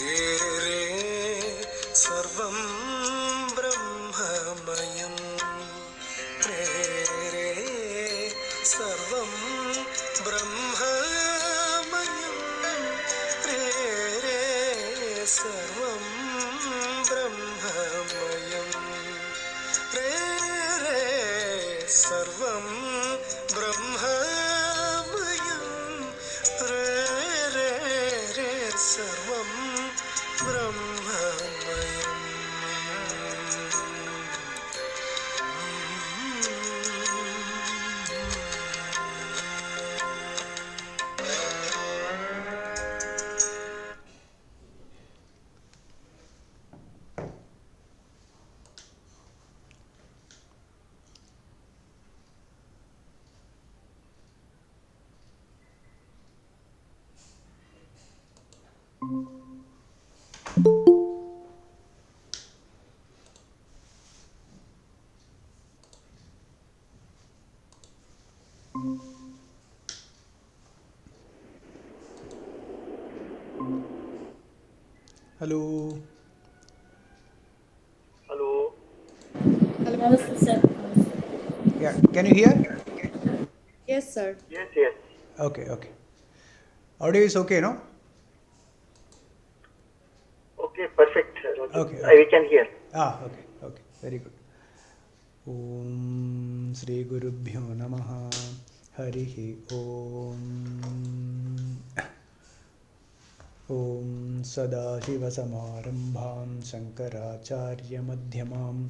रे सर्वं ब्रह्ममयं रे सर्वं ब्रह्ममयं रे सर्वं ब्रह्ममयं रे सर्वं ब्रह्ममयं रे सर्वं ब्रह्ममयम् Hello. Hello. Hello, sir. Yeah, can you hear? Yes, sir. Yes, yes. Okay, okay. Audio is okay, no? Okay, perfect. Okay, okay. We can hear. Okay, okay. Very good. Om Sri Gurubhyo Namaha. Harihi Om. Om Sadashivasamarambham Shankaracharya Madhyamam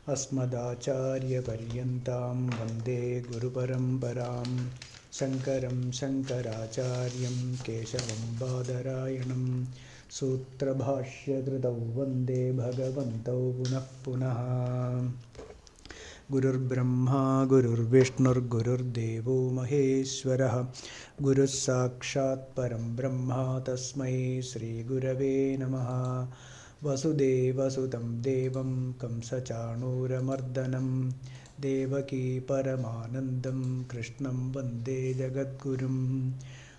Asmadacharya Paryantam Vande Guru Paramparam Shankaram Shankaracharyam Keshavam Badarayanam Sutrabhashya Kritau Vande Bhagavantau Punah Punah Gurur Brahma, Gurur Vishnur, Gurur Devo Maheshwarah, Guru Sakshat Param Brahma, Tasmai Sri Gurave Namaha, Vasudeva Sutam Devam, Kamsachanuramardanam, Devaki Paramanandam, Krishnam Vande Jagadgurum.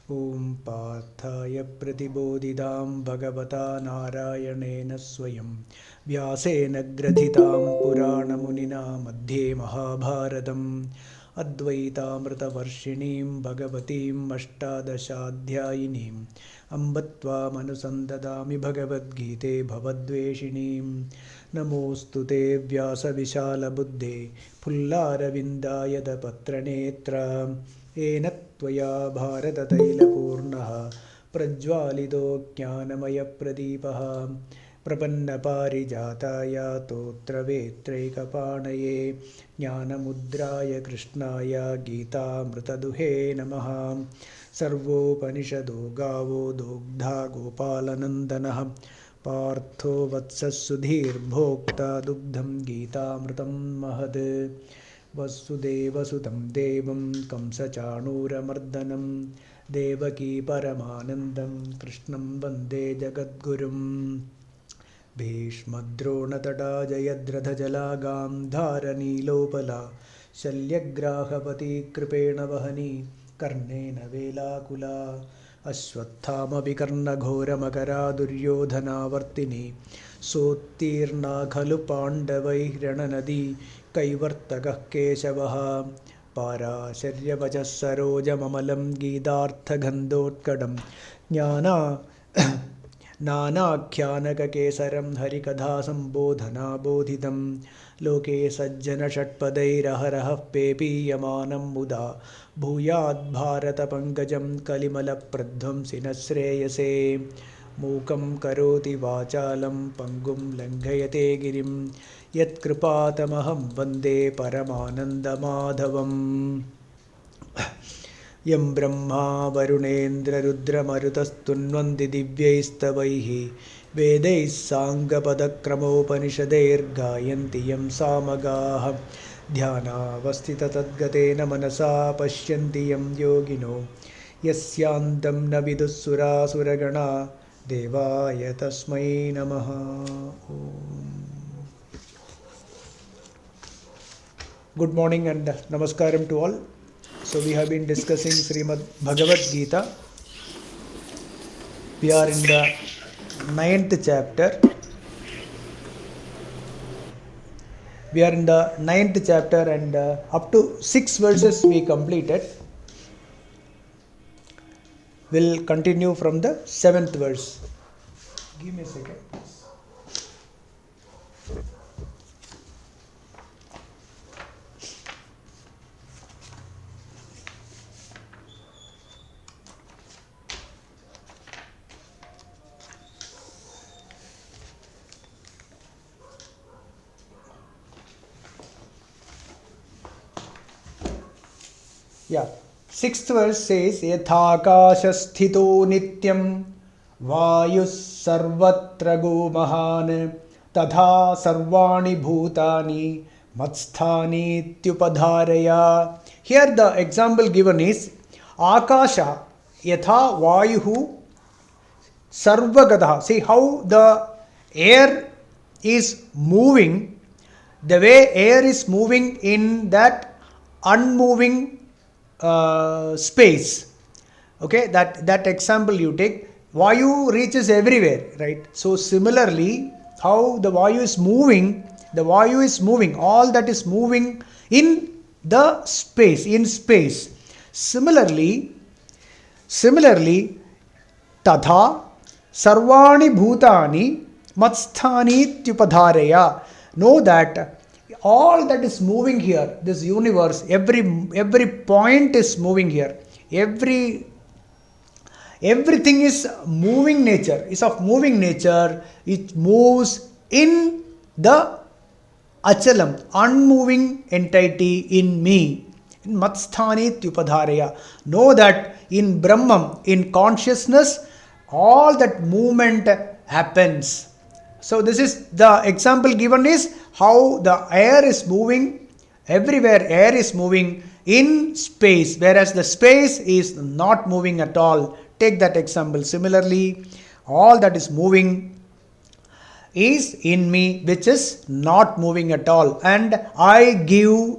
Om Pathaya Pratibodhidam Bhagavata Narayanena Swayam Vyasena Grathitam Puranamunina Madhye Mahabharatam Advaitamritavarshinim Bhagavatim Ashtadashadhyayinim Ambatva Manusandadami Bhagavad Gite Bhavadveshinim Namostute Vyasa Vishala Buddhe Pullaravindayada Patranetra Enattvaya Bharatatailapurnaha Prajwalido Jnanamaya-pradipah Prapannaparijataya Totravetraikapanaye Jnanamudraya Krishnaya Gita-mritaduhe Namaha Sarvopanishado Gavo Dogdha Gopalanandanaha Partho Vatsasudhir Bhokta Dugdham Gita-mritam Mahad Vasudevasutam Devam Kamsachanuramardanam Devaki Paramanandam Krishnam Vande Jagadgurum Bhishmadronatata Jayadratha Gandhara Shalyagrahapati Kripena Vahani Karnena Velakula Ashwathama Vikarna Ghora Makara Duryodhana Vartini Sottirna Khalu Pandavai Rananadi Kaivartagah Keshavah Parasharyavachas Sarojamamalam Gidarthagandhotkadam Jnana Nanakhyanakesaram Harikadha Sambodhana Bodhidam Loke Sajjana Shatpadairaharaha Pepiyamanam Muda Bhuyad Bharata Pankajam Kalimala Pradhvam Sinasreyase Mukam Karoti Vachalam Pangum Langhayate Girim Yat Kripatamaham Vande Paramananda Madhavam Yam Brahma Varunendra Rudra Marutastunvandi Divyaistavaihi Vedais Sangapadakramopanishadair Gayanti Yam Samagaha Dhyana Vastita Tadgatena Manasa Pashyanti Yam Yogino Yasyantam Navidussura Suragana Devaya Tasmai Namaha Om. Good morning and namaskaram to all. So we have been discussing Srimad Bhagavad Gita. We are in the ninth chapter. We are in the ninth chapter and up to 6 verses we completed. We'll continue from the 7th verse. Give me a second. Yeah. 6th verse says, Yathakasha sthito nityam vayus sarvatra go mahan tadha sarvani bhutani matsthani tyupadharaya. Here the example given is Akasha yatha vayuhu sarvagataha. See how the air is moving, the way air is moving in that unmoving space. Okay, that example you take, Vayu reaches everywhere, right? So similarly, how the Vayu is moving, all that is moving in the space, in space. Similarly, Tadha Sarvani Bhutani Matsthani Tyupadharaya. Know that all that is moving here, this universe, every point is moving here. Everything is moving nature, is of moving nature. It moves in the achalam, unmoving entity in me. In Matsthani Tyupadharaya. Know that in Brahman, in consciousness, all that movement happens. So this is the example given is how the air is moving, everywhere air is moving in space, whereas the space is not moving at all. Take that example. Similarly, all that is moving is in me, which is not moving at all. And I give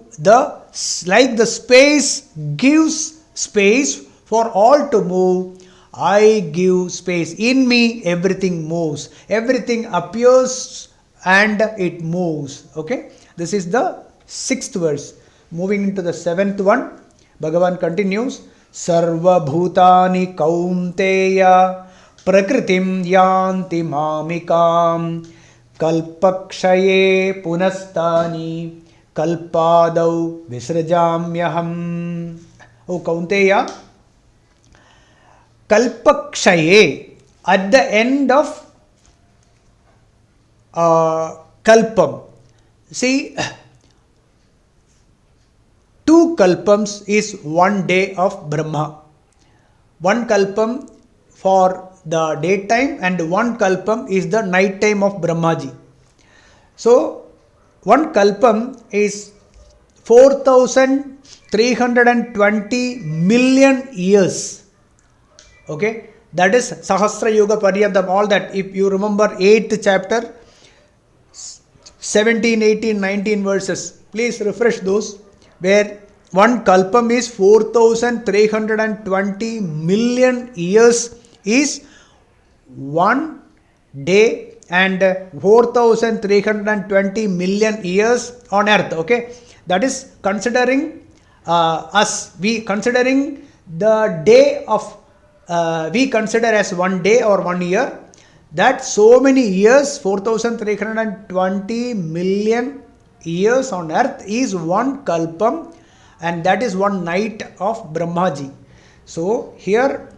like the space gives space for all to move, I give space. In me, everything moves. Everything appears and it moves. Okay. This is the 6th verse. Moving into the 7th one, Bhagavan continues. Sarva bhutani kaunteya prakritim yanti mamikam kalpakshaye punastani kalpadau visrajamyaham. Oh Kaunteya, kalpakshaye, at the end of kalpam. See, 2 kalpams is 1 day of Brahma. 1 kalpam for the daytime and 1 kalpam is the night time of Brahmaji. So 1 kalpam is 4,320 million years. Okay, that is Sahasra Yuga Paryantam. All that, if you remember 8th chapter, 17, 18, 19 verses, please refresh those, where 1 kalpam is 4,320 million years is 1 day and 4,320 million years on earth. Okay, that is considering us. We considering the day of we consider as 1 day or 1 year. That so many years, 4,320 million years on earth is 1 kalpam, and that is 1 night of Brahmaji. So here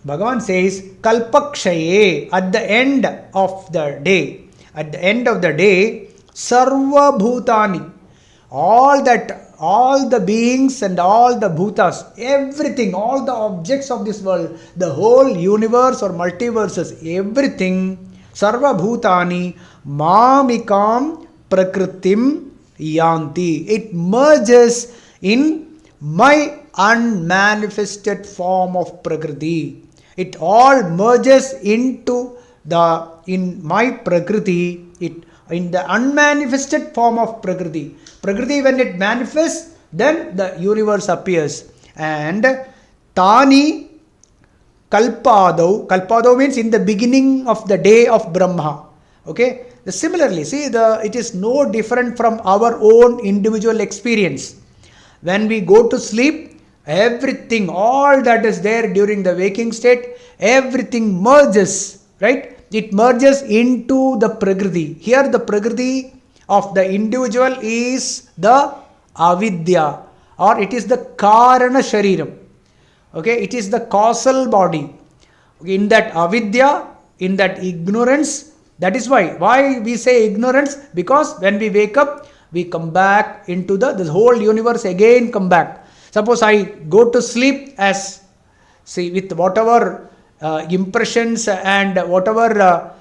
Bhagavan says kalpakshaye, at the end of the day. At the end of the day, sarva bhutani, all the beings and all the bhutas, everything, all the objects of this world, the whole universe or multiverses, everything, sarva bhutani mamikam prakritim yanti, it merges in my unmanifested form of prakriti. It all merges into in my prakriti, in the unmanifested form of prakriti. Prakriti, when it manifests, then the universe appears. And tani Kalpado means in the beginning of the day of Brahma. Okay. Similarly, see, it is no different from our own individual experience. When we go to sleep, everything, all that is there during the waking state, everything merges, right? It merges into the Prakriti. Here the Prakriti of the individual is the avidya, or it is the Karana Shariram. Okay, it is the causal body. Okay, in that avidya, in that ignorance, that is why we say ignorance, because when we wake up, we come back into this whole universe again come back. Suppose I go to sleep with whatever impressions and whatever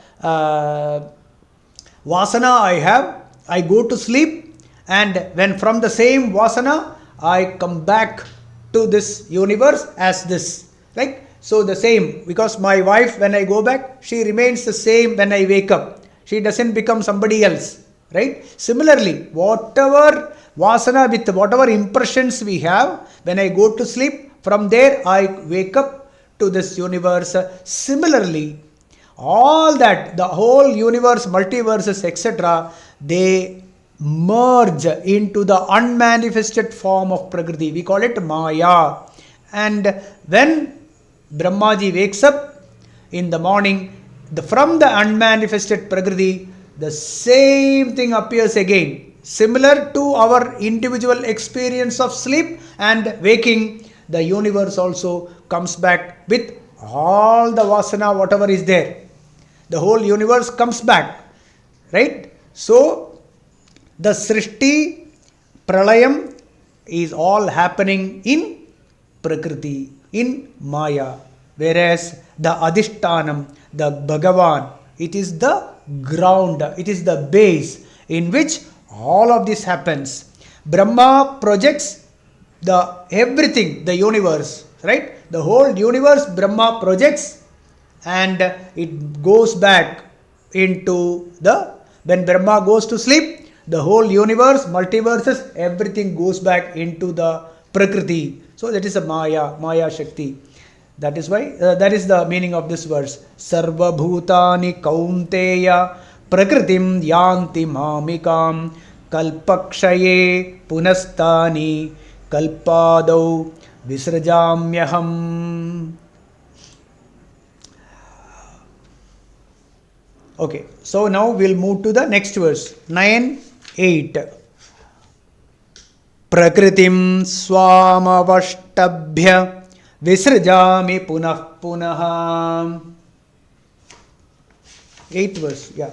vasana I have, I go to sleep, and when from the same vasana I come back to this universe as this, right? So the same, because my wife, when I go back, she remains the same when I wake up. She doesn't become somebody else, right? Similarly, whatever vasana with whatever impressions we have, when I go to sleep, from there I wake up to this universe. Similarly, all that, the whole universe, multiverses, etc., they merge into the unmanifested form of Prakriti. We call it Maya. And when Brahmaji wakes up in the morning, from the unmanifested Prakriti, the same thing appears again. Similar to our individual experience of sleep and waking, the universe also comes back with all the vasana, whatever is there. The whole universe comes back, right? So, the Srishti, Pralayam is all happening in Prakriti, in Maya. Whereas the Adhishtanam, the Bhagavan, it is the ground, it is the base in which all of this happens. Brahma projects everything, the universe, right? The whole universe Brahma projects, and it goes back into when Brahma goes to sleep, the whole universe, multiverses, everything goes back into the Prakriti. So that is a Maya Shakti. That is why, that is the meaning of this verse. Sarva bhutani kaunteya prakritim yanti mamikam kalpakshaye punastani kalpadau visrajamyaham. Okay, so now we'll move to the next verse, 9:8. Prakritim swamavashtabhya visrajami punah punah. 8th verse, yeah.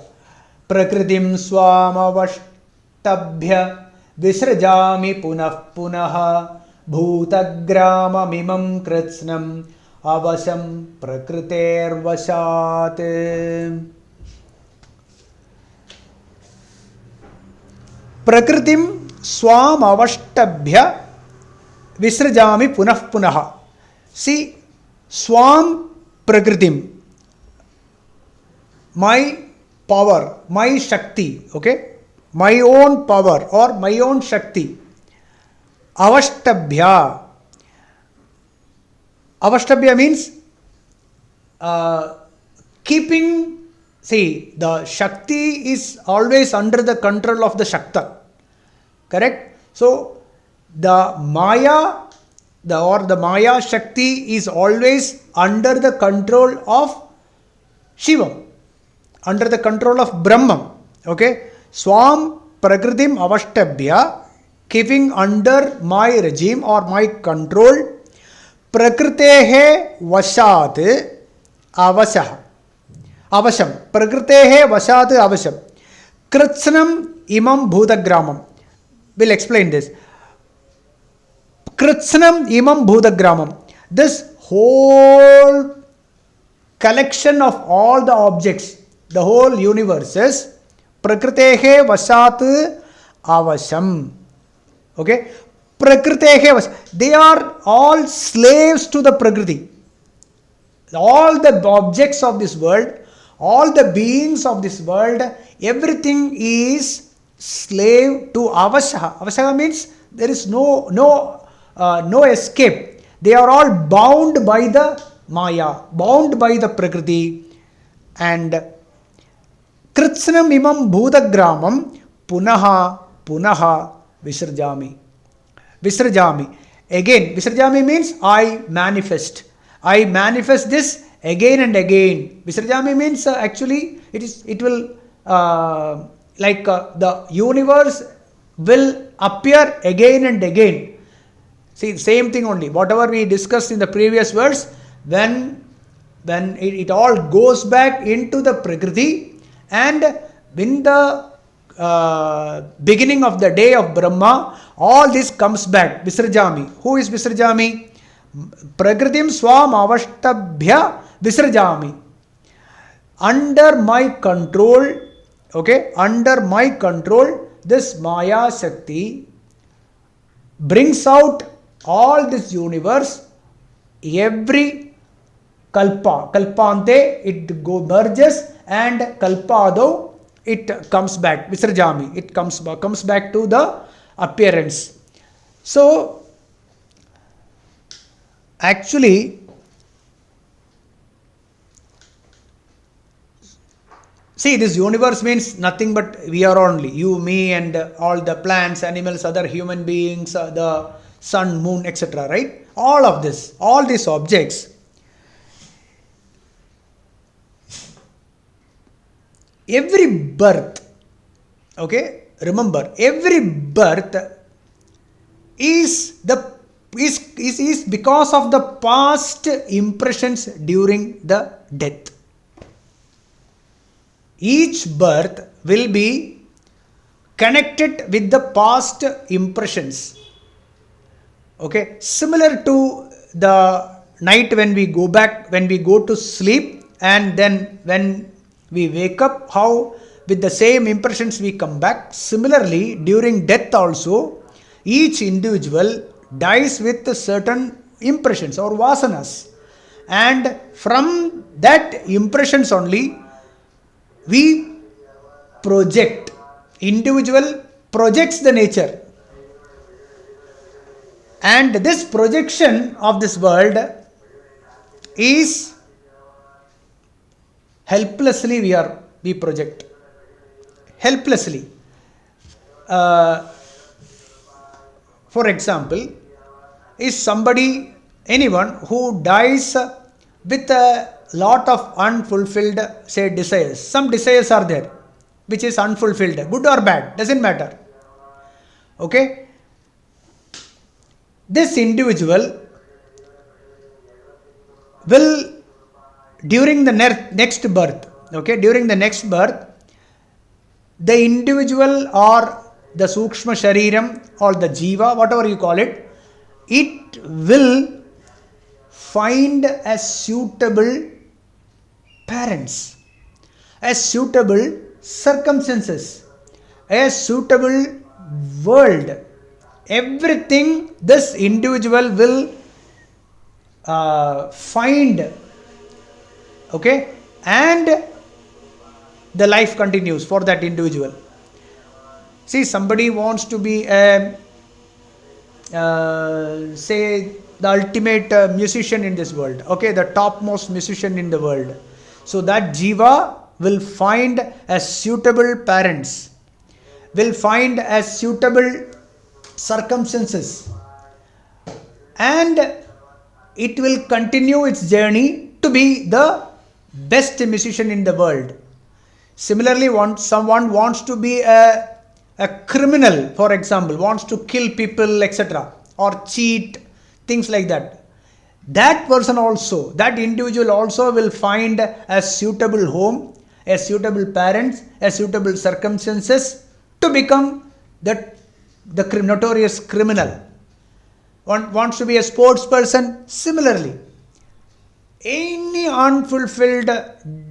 Prakritim swamavashtabhya visrajami punah punah bhutagrama mimam kritsnam avasam prakriter vasat. Prakritim swam avashtabhya visrajami punah punah. See, swam prakritim, my power, my shakti, okay, my own power or my own shakti. Avashtabhya. Avashtabhya means keeping. See, the Shakti is always under the control of the Shakta. Correct? So, the Maya, the Maya Shakti is always under the control of Shiva, under the control of Brahman. Okay? Swam Prakritim Avashtabhya, keeping under my regime or my control. Prakritehe Vashat Avasah. Avasham. Prakritehe vasat avasham. Kritsnam imam bhutagramam. We'll explain this. Kritsnam imam bhutagramam. This whole collection of all the objects, the whole universe is Prakritehe vasat avasham. Okay? Prakritehe vasat. They are all slaves to the Prakriti. All the objects of this world, all the beings of this world, everything is slave to avasha. Avasha means there is no escape. They are all bound by the Maya, bound by the Prakriti, and Kritsnam imam bhutagramam punaha punaha visarjami. Visarjami. Again, visarjami means I manifest. I manifest this again and again. Visarjami means actually it will the universe will appear again and again. See, same thing only. Whatever we discussed in the previous verse, when it all goes back into the Prakriti, and in the beginning of the day of Brahma, all this comes back. Visarjami. Who is Visarjami? Prakritim swam avashtabhya Visarjami. Under my control, okay, under my control, this Maya Shakti brings out all this universe, every kalpante, it merges, and kalpado, it comes back, visarjami, it comes back to the appearance. So, actually, see, this universe means nothing but we are only, you, me, and all the plants, animals, other human beings, the sun, moon, etc. Right? All of this, all these objects. Every birth, okay, remember, every birth is because of the past impressions during the death. Each birth will be connected with the past impressions. Okay, similar to the night when we go to sleep, and then when we wake up, how with the same impressions we come back. Similarly, during death also, each individual dies with certain impressions or vasanas, and from that impressions only we project. Individual projects the nature, and this projection of this world is helplessly we project helplessly. For example, is anyone who dies with a lot of unfulfilled, say, desires. Some desires are there which is unfulfilled, good or bad, doesn't matter. Okay, this individual will, during the next birth, okay, during the next birth, the individual or the sukshma shariram or the jiva, whatever you call it, it will find a suitable parents, as suitable circumstances, as suitable world. Everything this individual will find, okay, and the life continues for that individual. See, somebody wants to be a say the ultimate musician in this world, okay, the topmost musician in the world. So that jiva will find as suitable parents, will find as suitable circumstances, and it will continue its journey to be the best musician in the world. Similarly, someone wants to be a criminal, for example, wants to kill people, etc., or cheat, things like that. That person also, that individual also will find a suitable home, a suitable parents, a suitable circumstances to become the notorious criminal. One wants to be a sports person. Similarly, any unfulfilled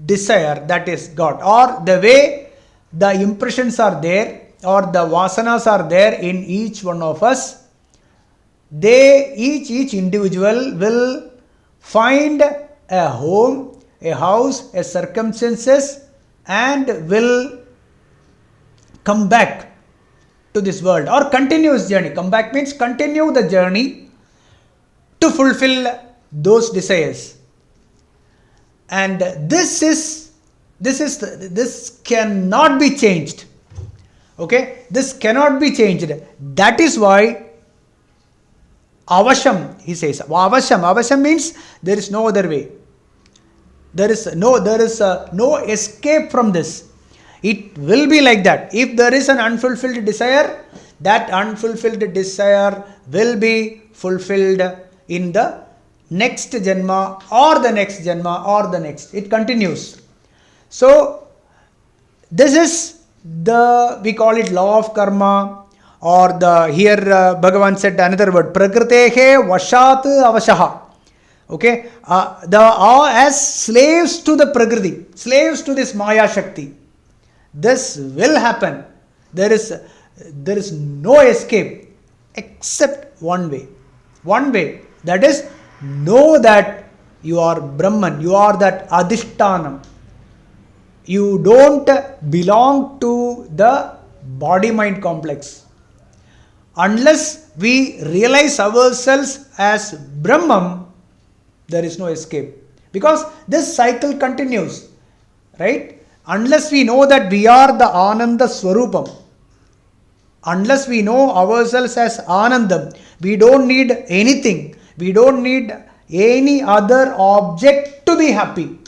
desire that is got, or the way the impressions are there, or the vasanas are there in each one of us, each individual will find a home, a house, a circumstances, and will come back to this world, or continuous journey. Come back means continue the journey to fulfill those desires. And this cannot be changed. Okay, this cannot be changed. That is why avasham, he says. Avasham means there is no other way. There is no escape from this. It will be like that. If there is an unfulfilled desire, that unfulfilled desire will be fulfilled in the next Janma or the next Janma or the next. It continues. So, this is we call it law of karma, or here Bhagavan said another word, Prakritehe Vashat Avashaha. Okay, as slaves to the Prakriti, slaves to this Maya Shakti. This will happen. There is no escape except one way. One way. That is, know that you are Brahman. You are that Adhishtanam. You don't belong to the body-mind complex. Unless we realize ourselves as Brahman, there is no escape. Because this cycle continues. Right? Unless we know that we are the Ananda Swarupam, unless we know ourselves as Anandam, we don't need anything. We don't need any other object to be happy.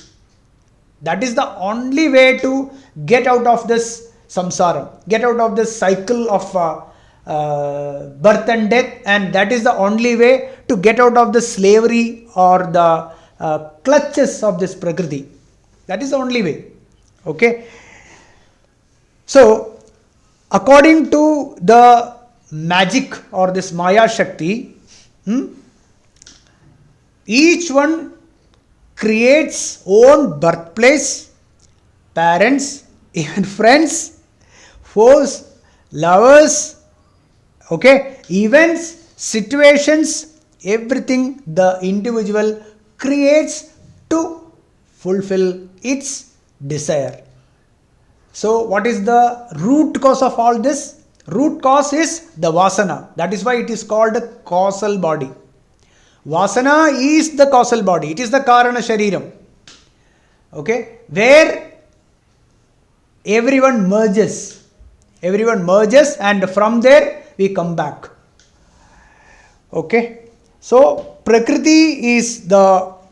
That is the only way to get out of this samsara, get out of this cycle of birth and death, and that is the only way to get out of the slavery or the clutches of this Prakriti. That is the only way. Okay. So, according to the magic or this Maya Shakti, each one creates own birthplace, parents, even friends, foes, lovers, okay, events, situations, everything the individual creates to fulfill its desire. So, what is the root cause of all this? Root cause is the vasana. That is why it is called a causal body. Vasana is the causal body. It is the karana shariram. Okay, where everyone merges. Everyone merges, and from there we come back. Okay, so Prakriti is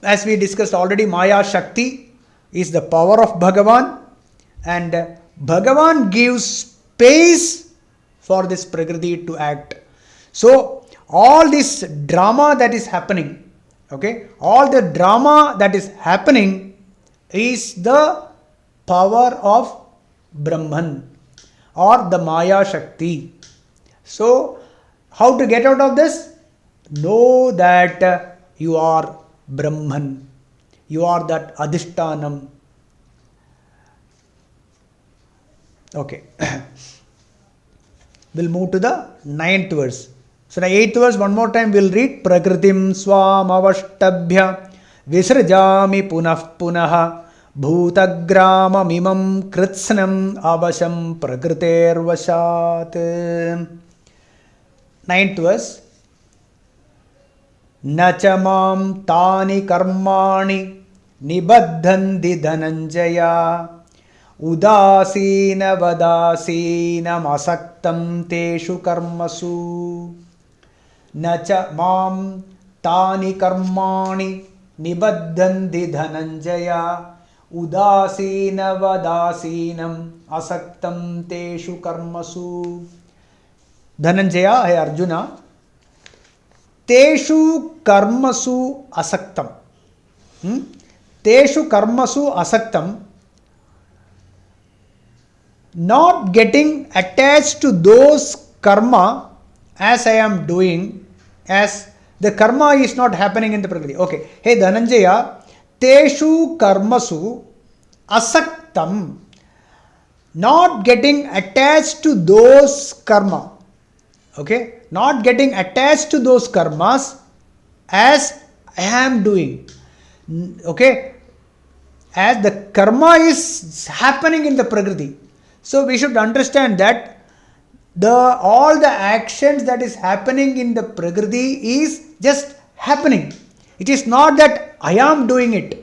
as we discussed already, Maya Shakti is the power of Bhagavan, and Bhagavan gives space for this Prakriti to act. So, all this drama that is happening, okay, all the drama that is happening is the power of Brahman or the Maya Shakti. So, how to get out of this? Know that you are Brahman. You are that Adhishtanam. Okay. We'll move to the 9th verse. So the 8th verse, one more time we'll read. Prakritim swam avashtabhya visrajami punah punaha bhutagrama mimam kritsnam avasham prakriter vashat. 9th verse. Nachamam tani karmani nibaddhanti dhananjaya udasina vadasina masaktam teshu karmasu. Nachamam tani karmani nibaddhanti dhananjaya udasina vadasinam asaktam teshu karmasu. Dhananjaya, hey Arjuna, Teshu karmasu asaktam. Teshu karmasu asaktam. Not getting attached to those karma as I am doing, as the karma is not happening in the Prakriti. Okay. Hey Dhananjaya, Teshu karmasu asaktam. Not getting attached to those karma. Okay, not getting attached to those karmas as I am doing. Okay, as the karma is happening in the Prakriti. So we should understand that all the actions that is happening in the Prakriti is just happening. It is not that I am doing it.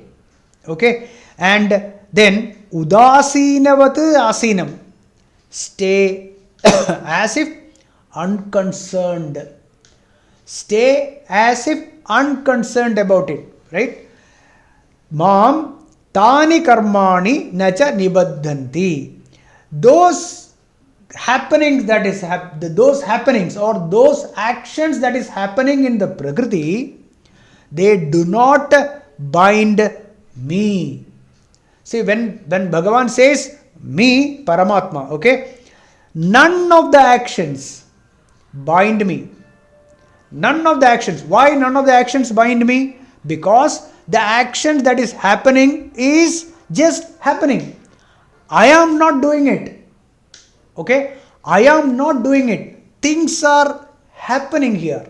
Okay, and then Udasinavat Asinam. Stay as if unconcerned. Stay as if unconcerned about it, right? Mam tani karmani nacha nibadhanti. Those happenings that is those happenings or those actions that is happening in the prakriti, they do not bind me. See, when Bhagavan says me, Paramatma, okay, none of the actions bind me. None of the actions. Why none of the actions bind me? Because the action that is happening is just happening. I am not doing it. Okay? I am not doing it. Things are happening here.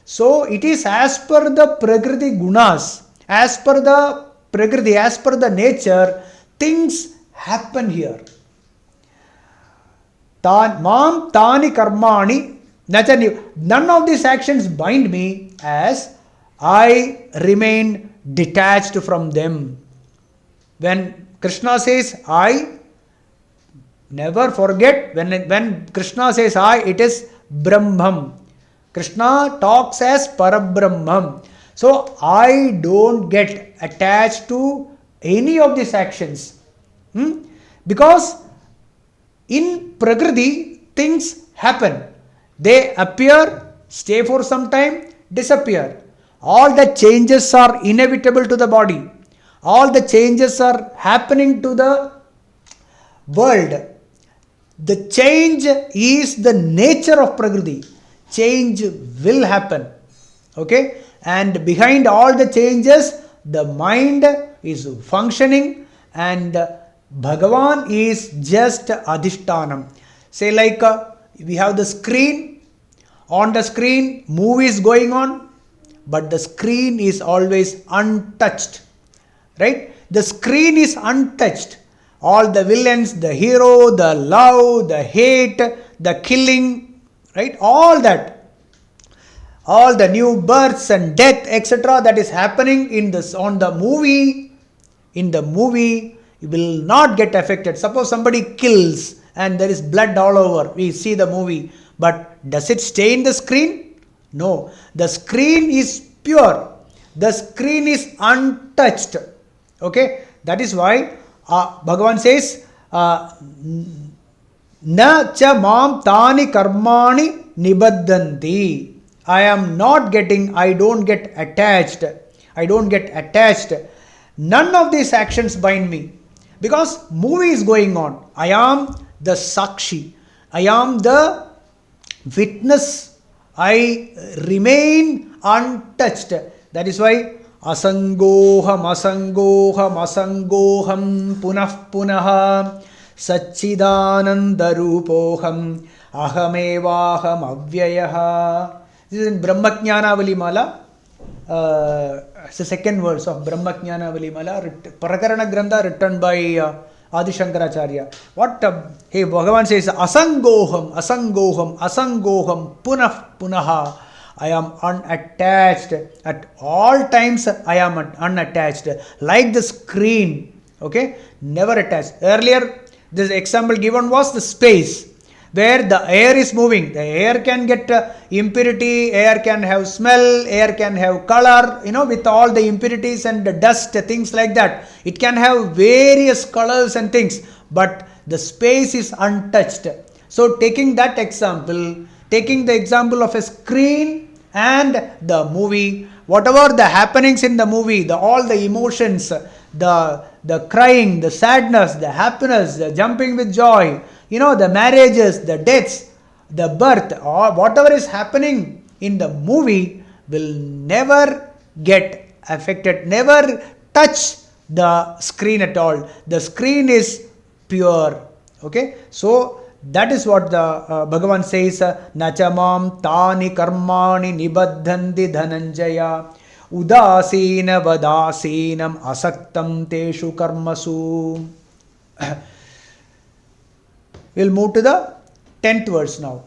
So it is as per the Prakriti gunas, as per the Prakriti, as per the nature, things happen here. Mam tani karmani nachani. None of these actions bind me as I remain detached from them. When Krishna says I, never forget, when Krishna says I, it is Brahman. Krishna talks as Parabrahman. So I don't get attached to any of these actions. Because in Prakriti, things happen. They appear, stay for some time, disappear. All the changes are inevitable to the body. All the changes are happening to the world. The change is the nature of Prakriti. Change will happen. Okay? And behind all the changes, the mind is functioning and Bhagavan is just Adhishtanam. Say like we have the screen. On the screen, movie is going on, but the screen is always untouched. Right? The screen is untouched. All the villains, the hero, the love, the hate, the killing, right? All that, all the new births and death, etc., that is happening in this on the movie. In the movie, you will not get affected. Suppose somebody kills and there is blood all over. We see the movie, but does it stay in the screen? No. The screen is pure. The screen is untouched. Okay, that is why Bhagavan says, Na cha mam tani karmani nibaddanti. I am not getting, I don't get attached. I don't get attached. None of these actions bind me. Because movie is going on. I am the Sakshi. I am the witness. I remain untouched. That is why Asangoham punah punah Satchidananda Rupoham Ahamevaham Avyayaha. This is in Brahmajnana Valimala. It's the second verse of Brahmajnana Valimala, Prakarana Grantha written by Adi Shankaracharya. What hey Bhagavan says, Asangoham punah punaha. I am unattached. At all times I am unattached. Like the screen. Okay? Never attached. Earlier, this example given was the space. Where the air is moving. The air can get impurity, air can have smell, air can have color, with all the impurities and the dust, things like that. It can have various colors and things. But the space is untouched. So taking that example, taking the example of a screen, and the movie, whatever the happenings in the movie, all the emotions, the crying, the sadness, the happiness, the jumping with joy, the marriages, the deaths, the birth, or whatever is happening in the movie will never get affected, never touch the screen at all. The screen is pure. Okay, so that is what the Bhagavan says, Nachamam tani karmani nibadhanti dhananjaya udasina vadasinam asaktam teshu karmasu. We'll move to the 10th verse now.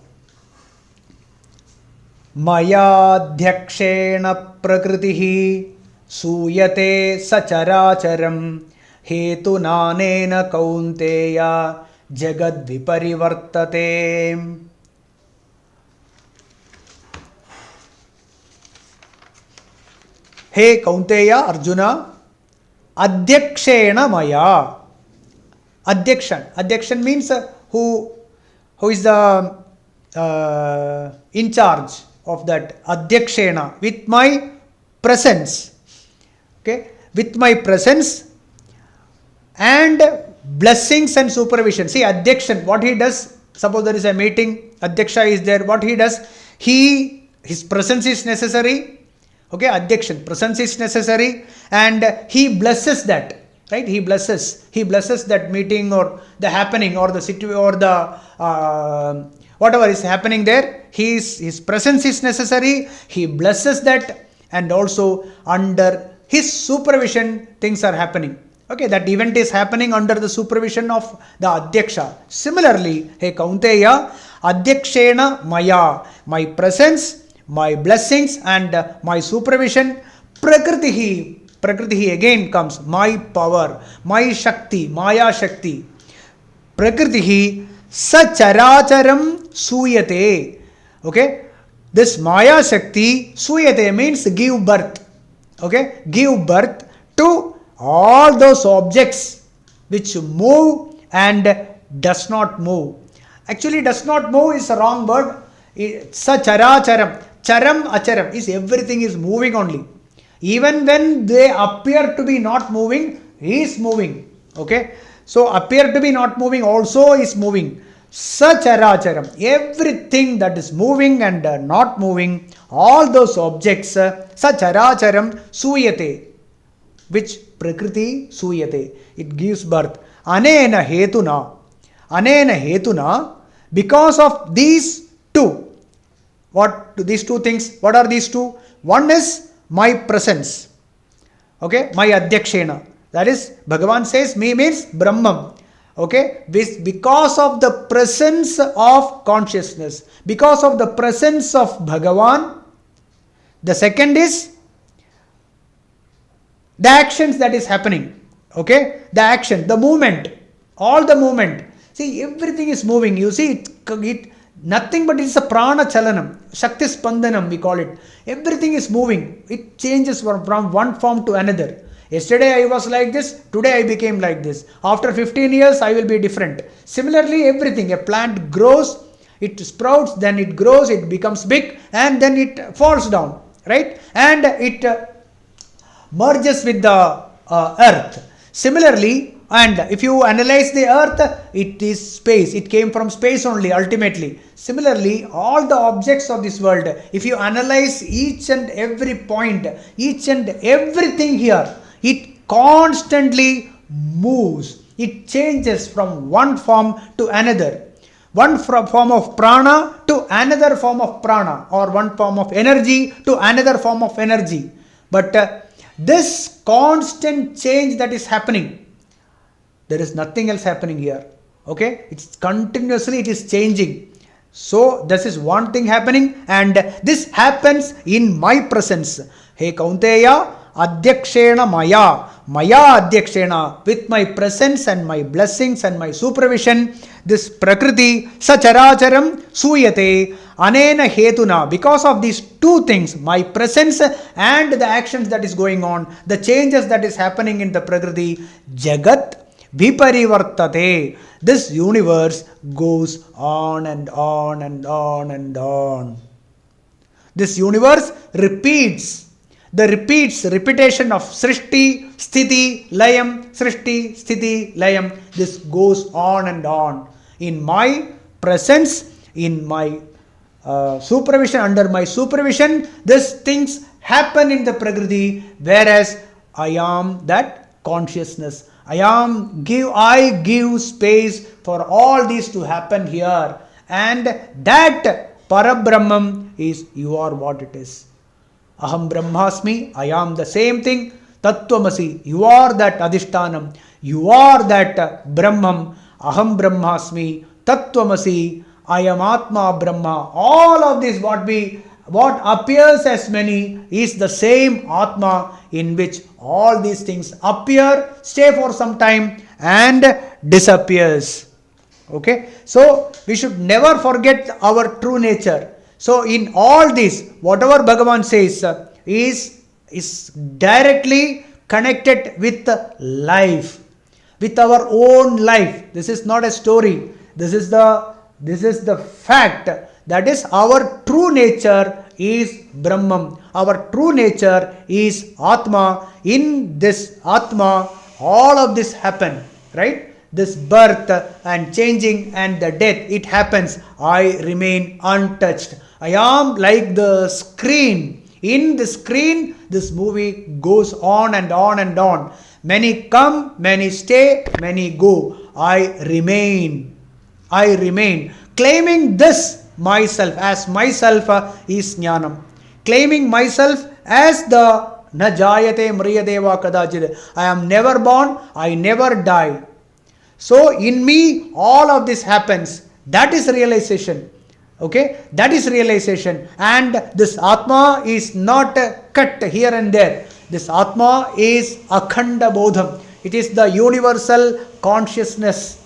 Maya dhyakshena prakritihi सूयते सचराचरं हेतुनानेन Kaunteya जगद्विपरिवर्तते. Hey Kaunteya Arjuna, adhyakshena maya. Adhyakshan means who is the in charge of that. Adhyakshena, with my presence. Okay, with my presence and blessings and supervision. See, Adhyakshan, what he does, suppose there is a meeting, Adhyaksha is there, what he does, his presence is necessary. Okay, Adhyakshan, presence is necessary, and he blesses that, right? He blesses that meeting or the happening or the situation or the whatever is happening there. His presence is necessary. He blesses that, and also under his supervision things are happening. Okay, that event is happening under the supervision of the Adhyaksha. Similarly, hey Kaunteya, Adhyakshena maya, my presence, my blessings and my supervision, Prakritihi again comes, my power, my Shakti, Maya Shakti. Prakritihi sacharacharam suyate. Okay, this Maya Shakti, suyate means give birth. Okay, give birth to all those objects which move and does not move. Actually, does not move is a wrong word. Sacharacharam. Charam acharam is everything is moving only. Even when they appear to be not moving, he is moving. Okay, so appear to be not moving also is moving. Sacharacharam, everything that is moving and not moving, all those objects, sacharacharam suyate, which prakriti suyate, it gives birth. Anena hetuna, because of these two. What these two things? What are these two? One is my presence. Okay, my adhyakshena. That is, Bhagavan says me means Brahman. Okay, because of the presence of consciousness, because of the presence of Bhagavan. The second is the actions that is happening. Okay, the action, the movement, all the movement. See, everything is moving. You see, it nothing but it's a prana chalanam, shakti spandanam we call it. Everything is moving. It changes from one form to another. Yesterday I was like this, today I became like this. After 15 years I will be different. Similarly, everything, a plant grows, it sprouts, then it grows, it becomes big, and then it falls down, right? And it merges with the earth. Similarly, and if you analyze the earth, it is space. It came from space only ultimately. Similarly, all the objects of this world, if you analyze each and every point, each and everything here, it constantly moves. It changes from one form to another. One form of prana to another form of prana, or one form of energy to another form of energy. But this constant change that is happening, there is nothing else happening here. Okay, it's continuously, it is changing. So this is one thing happening, and this happens in my presence. Hey Kaunteya, adhyakshena maya adhyakshena, with my presence and my blessings and my supervision, this prakriti sacharacharam suyate anena hetuna, because of these two things, my presence and the actions that is going on, the changes that is happening in the prakriti, jagat viparivartate, this universe goes on and on and on and on. This universe repeats. Repetition of Srishti, Sthiti, Layam, Srishti, Sthiti, Layam. This goes on and on. In my presence, in my supervision, under my supervision, these things happen in the Prakriti, whereas I am that consciousness. I give space for all these to happen here, and that Parabrahman is you are what it is. Aham Brahmasmi, I am the same thing. Tattvamasi, you are that Adhishtanam, you are that Brahman. Aham Brahmasmi, Tattvamasi, I am Atma Brahma. All of this what we what appears as many is the same Atma in which all these things appear, stay for some time and disappears. Okay, so we should never forget our true nature. So in all this, whatever Bhagavan says is directly connected with life, with our own life. This is not a story. This is the fact. That is, our true nature is Brahman. Our true nature is Atma. In this Atma, all of this happen, right? This birth and changing and the death, it happens. I remain untouched. I am like the screen. In the screen, this movie goes on and on and on. Many come, many stay, many go. I remain. Claiming this myself as myself is jnanam. Claiming myself as the na jayate mriyadeva kadachid. I am never born, I never die. So in me, all of this happens. That is realization. Okay, that is realization. And this Atma is not cut here and there. This Atma is Akhanda Bodham. It is the universal consciousness.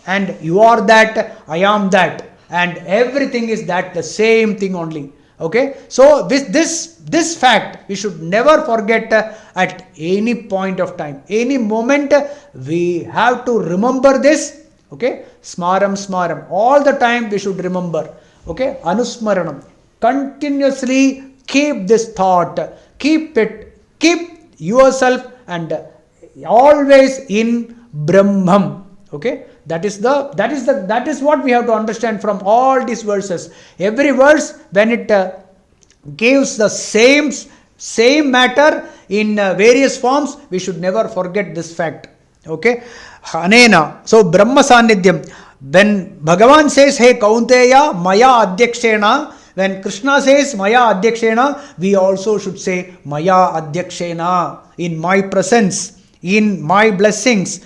And you are that, I am that. And everything is that, the same thing only. Okay, so this fact we should never forget at any point of time, any moment. We have to remember this. Okay, smaram, all the time we should remember. Okay, anusmaranam, continuously keep this thought, keep yourself and always in Brahman. Okay, that is what we have to understand from all these verses. Every verse, when it gives the same matter in various forms, we should never forget this fact. Okay, Hanena. So Brahma Sannidhyam. When Bhagavan says, hey Kaunteya, Maya Adhyakshena, when Krishna says Maya Adhyakshena, we also should say Maya Adhyakshena, in my presence, in my blessings,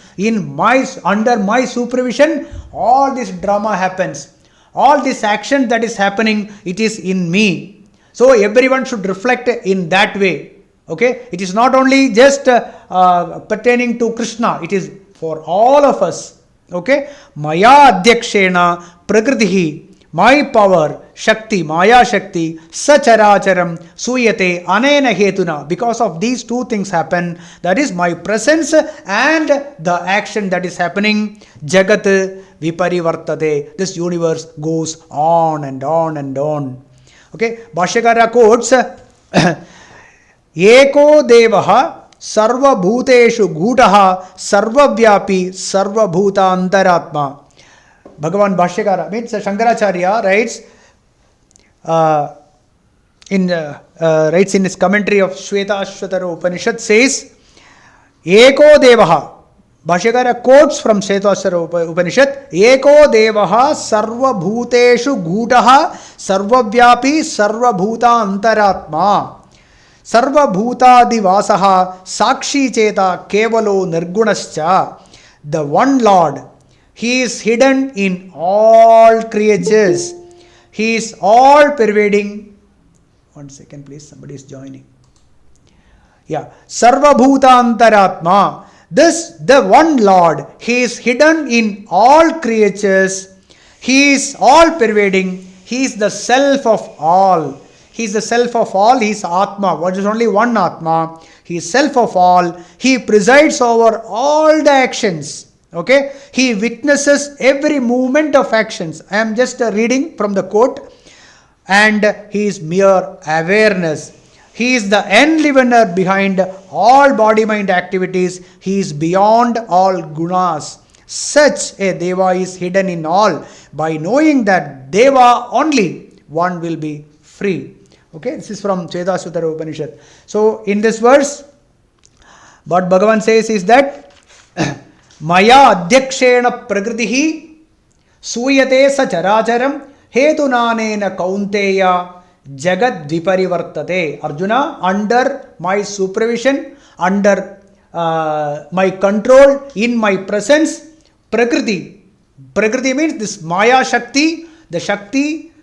under my supervision, all this drama happens. All this action that is happening, it is in me. So everyone should reflect in that way. Okay, it is not only just pertaining to Krishna, it is for all of us. Okay, Maya Adhyakshena Prakritihi, my power, Shakti, Maya Shakti, Sacharacharam, Suyate, Anena Hetuna. Because of these two things happen, that is my presence and the action that is happening, Jagat Viparivartate. This universe goes on and on and on. Okay, Bhashyakara quotes, Eko Devaha Sarva Bhuteshu Gutaha Sarvavyapi Sarva Bhuta Antaratma. Bhagavan Bhashyakara means Shankaracharya writes in his commentary of Shweta Ashwatara Upanishad, says Eko Devaha. Bhashyakara quotes from Shweta Ashwatara Upanishad, Eko Devaha Sarva Bhuteshu Gutaha Sarvavyapi Sarva Bhuta Antaratma. Sarva Bhutadi Vasaha Sakshi Cheta Kevalo Nirgunascha. The one Lord, He is hidden in all creatures. He is all pervading. 1 second please, somebody is joining. Yeah, Sarva Bhuta Antaratma. This, the one Lord, He is hidden in all creatures. He is all pervading. He is the self of all. He is the self of all. He is Atma. What is only one Atma? He is self of all. He presides over all the actions. Okay, He witnesses every movement of actions. I am just reading from the quote. And He is mere awareness. He is the enlivener behind all body-mind activities. He is beyond all gunas. Such a Deva is hidden in all. By knowing that Deva only, one will be free. Okay, this is from Shweta Upanishad. So in this verse, what Bhagavan says is that Maya Adhyakshena Prakritihi Suyate Sacharacharam Hetunanena Kaunteya Jagat Viparivartate. Arjuna, under my supervision, under my control, in my presence, Prakriti. Prakriti means this Maya Shakti, the Shakti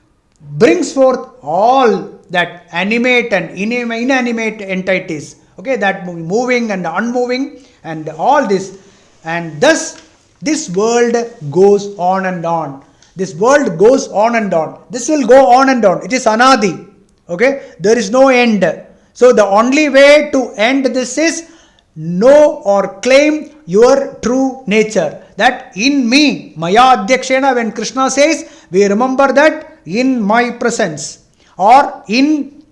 brings forth all that animate and inanimate entities, okay, that moving and unmoving and all this, and thus this world goes on and on. This world goes on and on. This will go on and on. It is anadi, okay, there is no end. So the only way to end this is know or claim your true nature, that in me, maya adhyakshena. When Krishna says, we remember that in my presence, or in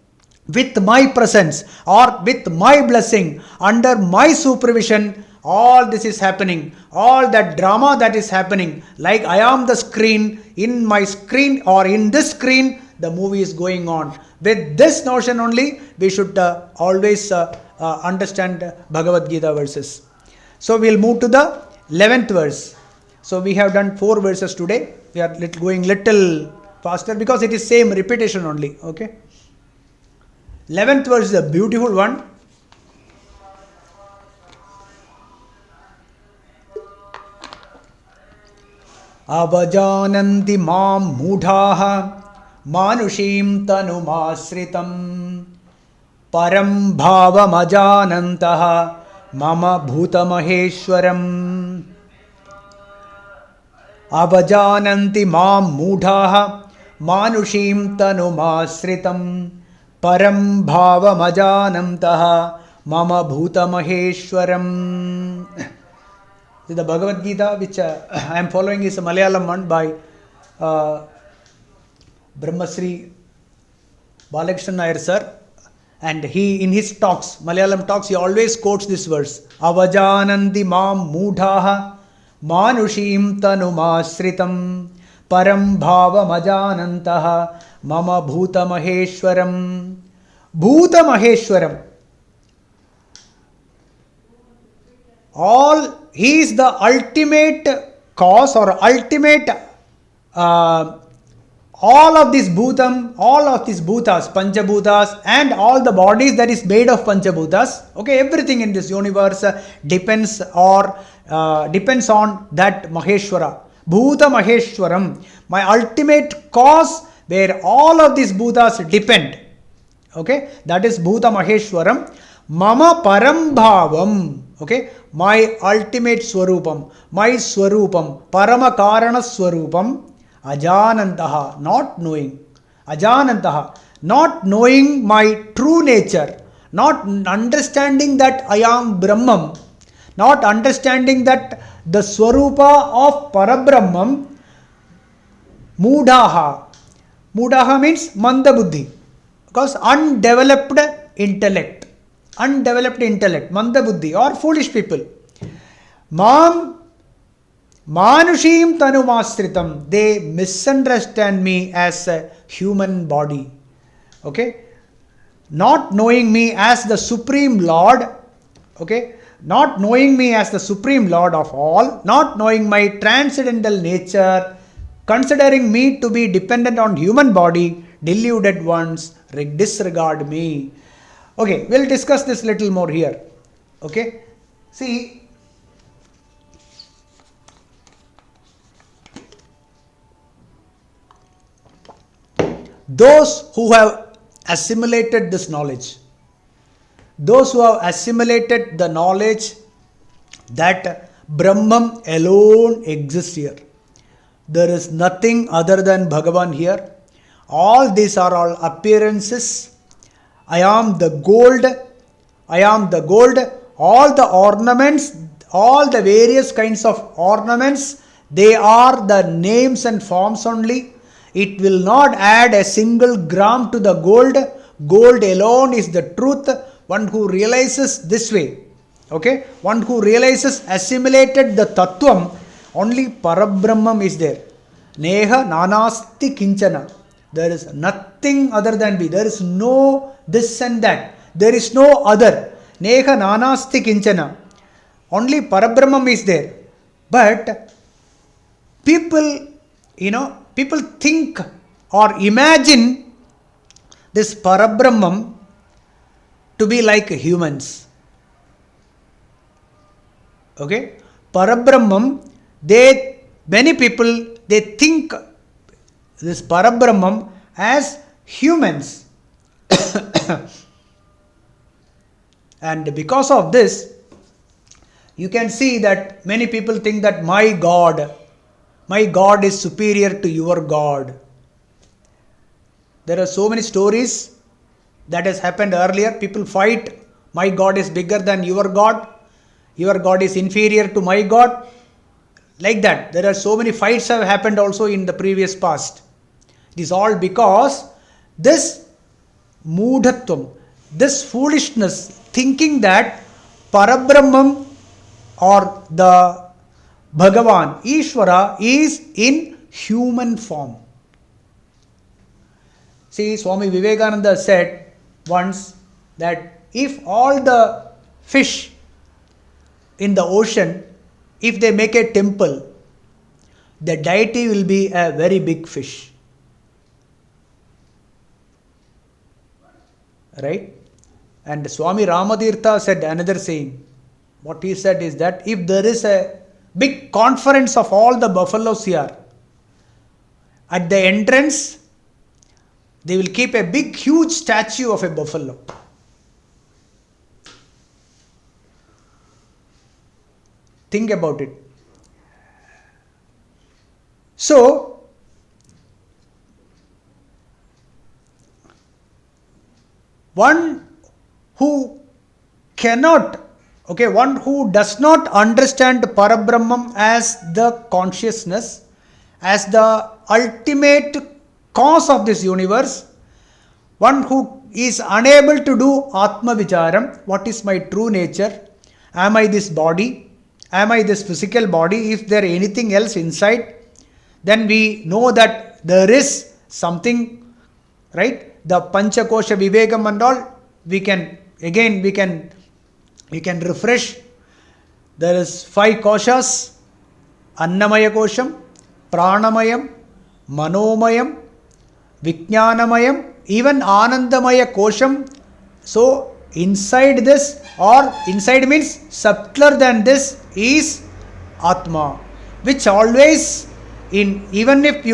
with my presence, or with my blessing, under my supervision, all this is happening. All that drama that is happening, like I am the screen, in my screen or in this screen the movie is going on. With this notion only we should always understand Bhagavad Gita verses. So we'll move to the 11th verse. So we have done 4 verses today. We are going little faster because it is same repetition only. Okay. 11th verse is a beautiful one. Avajananti mam mudhaha manushim tanumasritam param bhavam ajanantaha mama bhutamaheshwaram. Avajananti mam mudhaha manushim tanumasritam param bhavam ajanantaha mama bhutamaheshwaram. The Bhagavad Gita, which I am following, is a Malayalam one by Brahmasri Balakrishnan Nair sir, and he in his talks, Malayalam talks, he always quotes this verse: Avajananti mam mudhaha manushim tanumasritam param bhavam ajanantaha mama bhutamaheshwaram. Bhutamaheshwaram. He is the ultimate cause or ultimate all of this bhutam, all of these bhutas, panchabhutas, and all the bodies that is made of panchabhutas. Okay, everything in this universe depends on that Maheshwara. Bhuta Maheshwaram, my ultimate cause where all of these bhutas depend. Okay, that is Bhuta Maheshwaram. Mama Param Bhavam. Okay, my ultimate Swarupam, my Swarupam, Parama Karana Swarupam, Ajanantaha, not knowing. Ajanantaha, not knowing my true nature, not understanding that I am Brahman, not understanding that the Swarupa of Parabrahman, Mudaha. Mudaha means Mandabuddhi, because undeveloped intellect. Undeveloped intellect, Mandabuddhi, or foolish people. Manushim tanumasritam, they misunderstand me as a human body. Okay, not knowing me as the Supreme Lord. Okay, not knowing me as the Supreme Lord of all, not knowing my transcendental nature, considering me to be dependent on human body, deluded ones disregard me. Okay, we'll discuss this little more here. Okay, see, those who have assimilated this knowledge, those who have assimilated the knowledge that Brahman alone exists here, there is nothing other than Bhagavan here. All these are all appearances. I am the gold, I am the gold, all the ornaments, all the various kinds of ornaments, they are the names and forms only. It will not add a single gram to the gold. Gold alone is the truth. One who realizes this way, okay, one who realizes, assimilated the Tattvam, only Parabrahmam is there. Neha nanasti kinchana. There is nothing other than me. There is no this and that. There is no other. Neha nanasti kinchana. Only Parabrahmam is there. But people, people think or imagine this Parabrahmam to be like humans. Okay? Parabrahmam, many people, they think this Parabrahmam as humans. And because of this, you can see that many people think that my God is superior to your God. There are so many stories that has happened earlier. People fight, my God is bigger than your God is inferior to my God. Like that, there are so many fights have happened also in the previous past. It is all because this moodhatvam, this foolishness, thinking that Parabrahman or the Bhagavan, Ishvara, is in human form. See, Swami Vivekananda said once that if all the fish in the ocean, if they make a temple, the deity will be a very big fish. Right? And Swami Ramatirtha said another saying. What he said is that if there is a big conference of all the buffaloes here, at the entrance, they will keep a big, huge statue of a buffalo. Think about it. So, one who does not understand Parabrahman as the consciousness, as the ultimate cause of this universe, one who is unable to do Atma Vicharam, what is my true nature? Am I this body? Am I this physical body? Is there anything else inside? Then we know that there is something, right? The Panchakosha Vivekam and all, we can refresh. There is 5 koshas: Annamaya Kosham, Pranamayam, Manomayam, Vijnanamayam, even Anandamaya Kosham. So inside this, or inside means subtler than this, is Atma, which always even if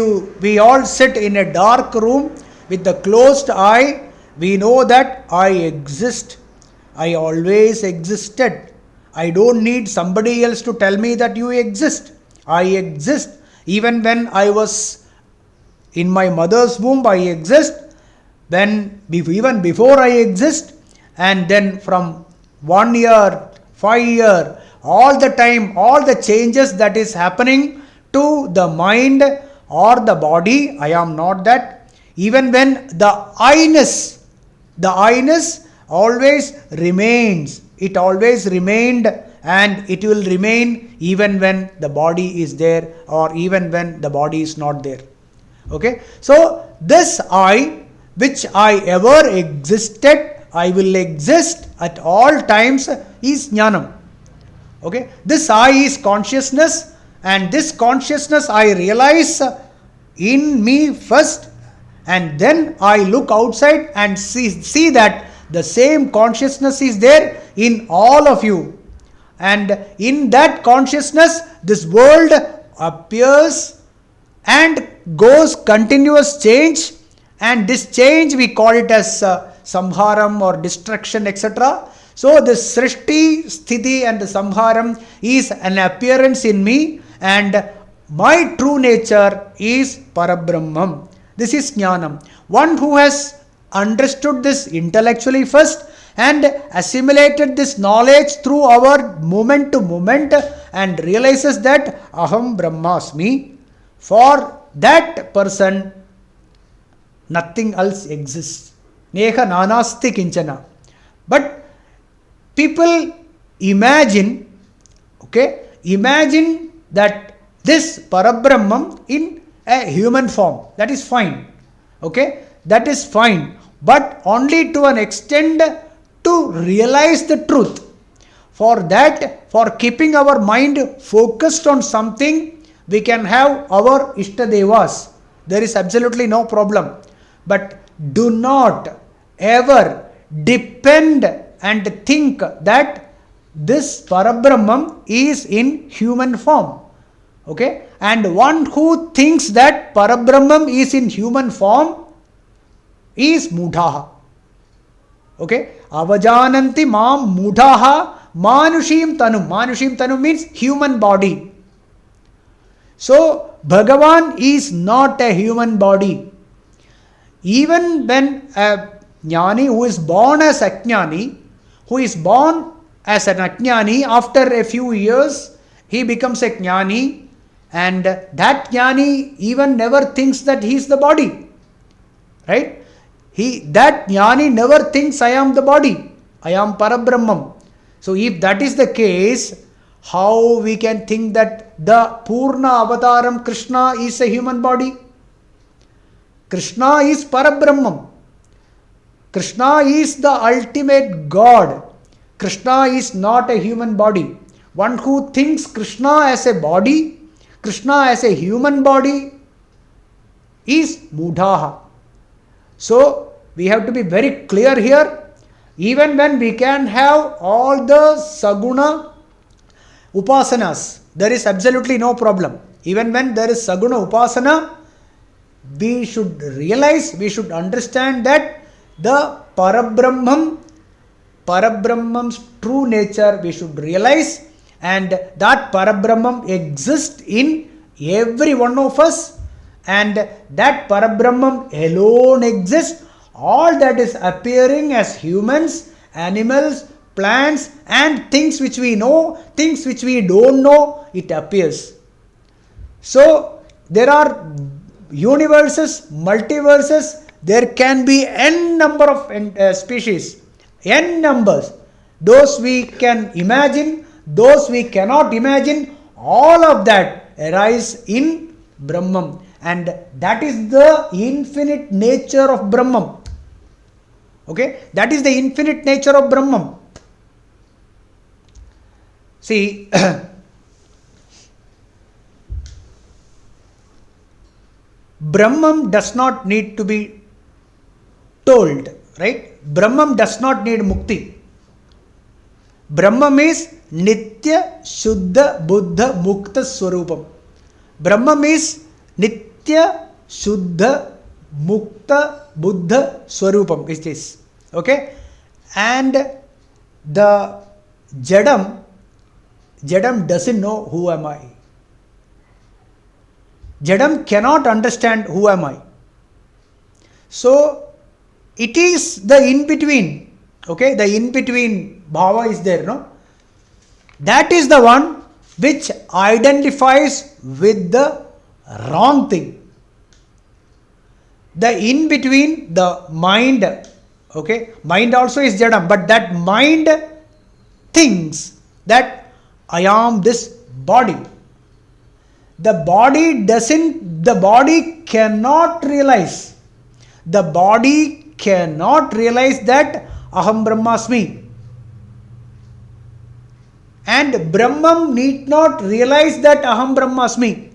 we all sit in a dark room with the closed eye, we know that I exist. I always existed. I don't need somebody else to tell me that you exist. I exist. Even when I was in my mother's womb, I exist. Even before I exist, and then from 1 year, 5 year, all the time, all the changes that is happening to the mind or the body, I am not that. Even when the I-ness always remains. It always remained, and it will remain even when the body is there, or even when the body is not there. Okay. So this I, which I ever existed, I will exist at all times, is Jnanam. Okay. This I is consciousness, and this consciousness I realize in me first, and then I look outside and see that the same consciousness is there in all of you. And in that consciousness, this world appears and goes continuous change, and this change we call it as samharam or destruction, etc. So this srishti, sthiti and samharam is an appearance in me, and my true nature is Parabrahmam. This is Jnanam. One who has understood this intellectually first and assimilated this knowledge through our moment to moment and realizes that Aham Brahmasmi, for that person nothing else exists. Neha nanasti kinchana. But people imagine that this Parabrahmam in a human form. That is fine. Okay, that is fine. But only to an extent to realize the truth. For that, for keeping our mind focused on something, we can have our Ishtadevas. There is absolutely no problem. But do not ever depend and think that this Parabrahmam is in human form. Okay? And one who thinks that Parabrahmam is in human form, is mudhaha. Okay, avajananti mam mudhaha manushim tanum. Manushim tanum means human body. So Bhagavan is not a human body. Even when a jnani who is born as ajnani, who is born as an ajnani, after a few years he becomes a jnani, and that jnani even never thinks that he is the body. Right? That jnani never thinks I am the body, I am Parabrahmam. So if that is the case, how we can think that the Purna Avataram Krishna is a human body? Krishna is Parabrahmam. Krishna is the ultimate God. Krishna is not a human body. One who thinks Krishna as a body, Krishna as a human body, is mudhaha. So we have to be very clear here. Even when we can have all the saguna upasanas, there is absolutely no problem. Even when there is saguna upasana, we should realize, we should understand that the Parabrahmam's true nature we should realize, and that Parabrahmam exists in every one of us, and that Parabrahmam alone exists. All that is appearing as humans, animals, plants and things which we know, things which we don't know, it appears. So there are universes, multiverses, there can be n number of species, n numbers. Those we can imagine, those we cannot imagine, all of that arise in Brahman, and that is the infinite nature of Brahman. Okay, that is the infinite nature of Brahman. See, Brahman does not need to be told, right? Brahman does not need mukti. Brahman is Nitya Shuddha Buddha Mukta Swarupam. Brahman is Nitya Shuddha Mukta Buddha Swarupam is this. Okay? And the Jadam doesn't know who am I. Jadam cannot understand who am I. So it is the in-between. Okay, the in-between bhava is there, no? That is the one which identifies with the wrong thing. The in-between, the mind, okay, mind also is Jadam, but that mind thinks that I am this body. The body cannot realize. The body cannot realize that Aham Brahmasmi. And Brahman need not realize that Aham Brahmasmi.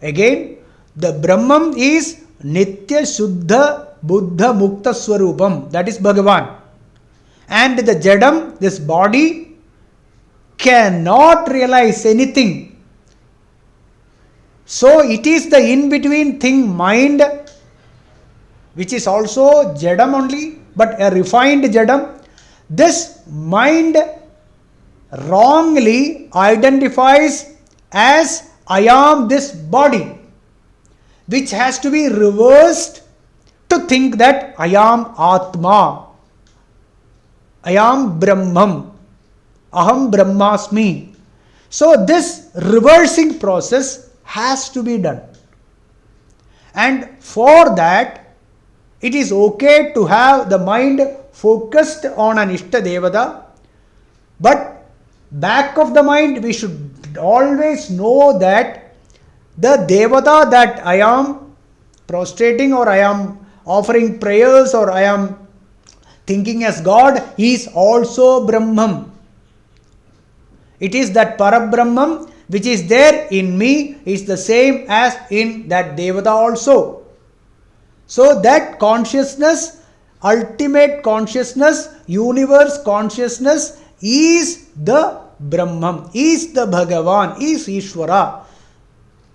Again, the Brahman is Nitya Shuddha Buddha Mukta Swarupam. That is Bhagavan. And the Jadam, this body, cannot realize anything. So it is the in-between thing, mind, which is also Jadam only, but a refined Jadam. This mind wrongly identifies as I am this body, which has to be reversed to think that I am Atma, I am Brahman, Aham Brahmasmi. So this reversing process has to be done. And for that, it is okay to have the mind focused on an Ishta Devata, but back of the mind we should always know that the Devata that I am prostrating, or I am offering prayers, or I am thinking as God, is also Brahman. It is that Parabrahman which is there in me is the same as in that Devata also. So that consciousness, ultimate consciousness, universe consciousness is the Brahman, is the Bhagavan, is Ishvara.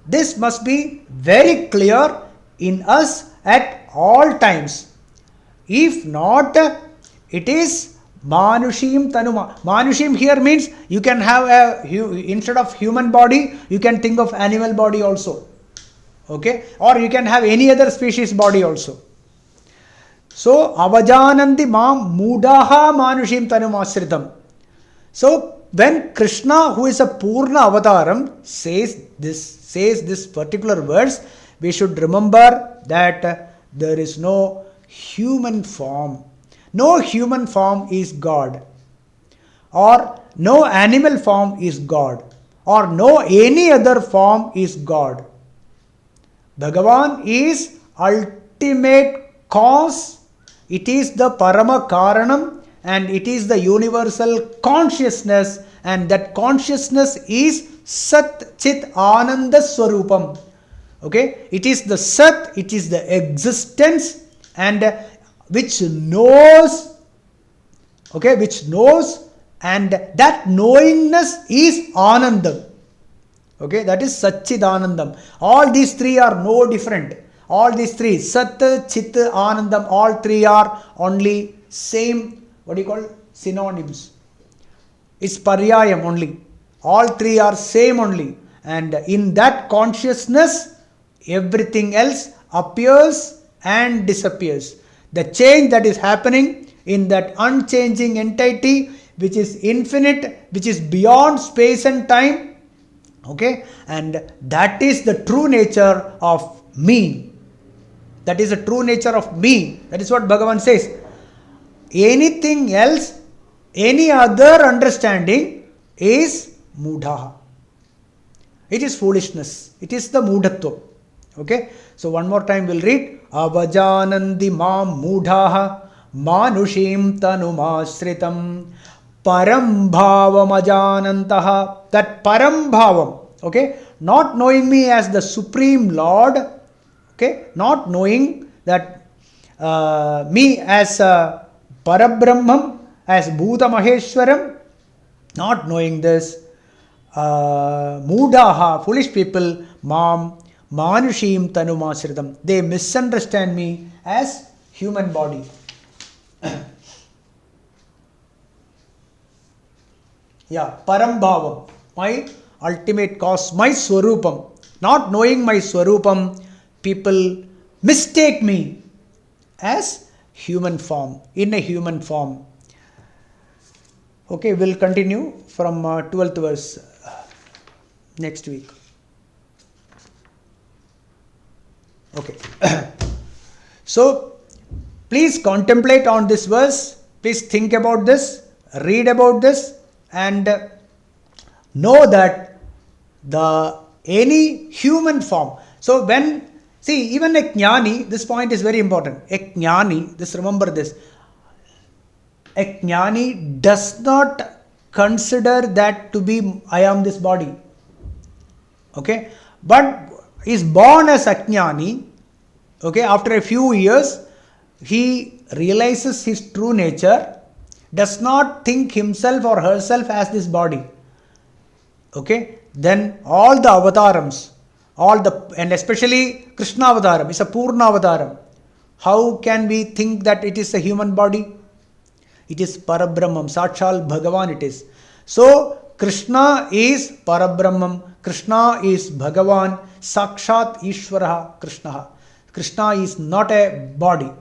This must be very clear in us at all times. If not, it is Manushim Tanuma. Manushim here means you can have instead of human body, you can think of animal body also. Okay? Or you can have any other species body also. So, avajananti mam mudaha manushim tanumasritam. So, when Krishna, who is a Purna avataram, says this particular verse, we should remember that there is no human form. No human form is God. Or no animal form is God. Or no any other form is God. Bhagavan is ultimate cause. It is the Parama Karanam, and it is the universal consciousness, and that consciousness is Sat Chit Ananda Swarupam. Okay, it is the Sat, it is the existence, and which knows, okay, which knows, and that knowingness is Anandam. Okay, that is Satchidanandam. All these three are no different. All these three, Sat, Chit, Anandam, all three are only same, what do you call, synonyms. It's Paryayam only. All three are same only. And in that consciousness, everything else appears and disappears. The change that is happening in that unchanging entity, which is infinite, which is beyond space and time, okay, and that is the true nature of me. That is the true nature of me. That is what Bhagavan says. Anything else, any other understanding is mudha. It is foolishness. It is the mudhatva. Okay. So one more time we'll read. Avajanandi mam mudhaha manushim tanumasritam param bhavam ajanantaha. That param bhavam, okay, not knowing me as the Supreme Lord, okay, not knowing that me as Parabrahmam, as Bhuta Maheshwaram, not knowing this, Mudaha, foolish people, Manushim Tanumasritam, they misunderstand me as human body. Yeah, Parambhavam, my ultimate cause, my Swarupam. Not knowing my Swarupam, people mistake me as human form, in a human form. Okay, we'll continue from 12th verse next week. Okay. So, please contemplate on this verse. Please think about this, read about this, and know that any human form. So when, see, even a jnani, this point is very important. A jnani, just remember this. A jnani does not consider that to be I am this body. Okay, but is born as a jnani. Okay, after a few years, he realizes his true nature, does not think himself or herself as this body. Okay, then all the avatarams, and especially Krishna avataram is a Purna avataram. How can we think that it is a human body? It is Parabrahmam, Sakshal Bhagavan it is. So, Krishna is Parabrahmam, Krishna is Bhagavan, Sakshat Ishvaraha Krishna. Krishna is not a body.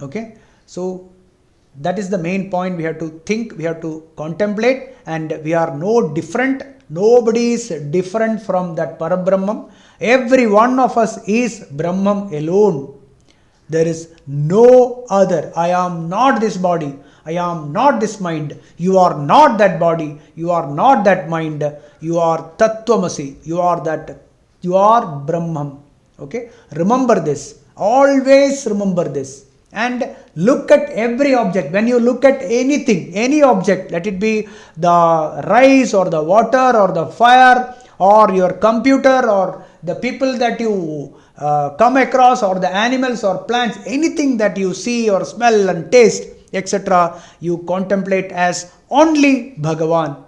Okay, so that is the main point. We have to think, we have to contemplate, and we are no different. Nobody is different from that Parabrahmam. Every one of us is Brahmam alone. There is no other. I am not this body. I am not this mind. You are not that body. You are not that mind. You are Tattvamasi. You are that. You are Brahman. Okay. Remember this. Always remember this. And look at every object. When you look at anything, any object, let it be the rice or the water or the fire or your computer or the people that you come across or the animals or plants, anything that you see or smell and taste, etc., you contemplate as only Bhagavan.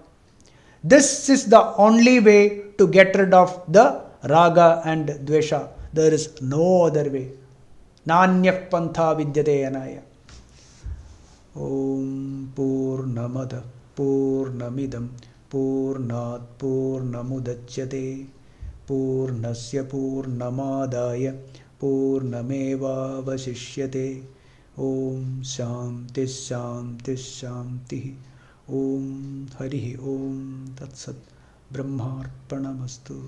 This is the only way to get rid of the raga and dvesha. There is no other way. Nanyah pantha vidyate anaya. Om Purnamada Purnamidam Purnat Purnamudachyate Purnasya Purnamadaya Purnameva Vasishyate. Om Shanti Shanti Shanti. Om Harihi Om Tat Sat. Brahmarpanamastu.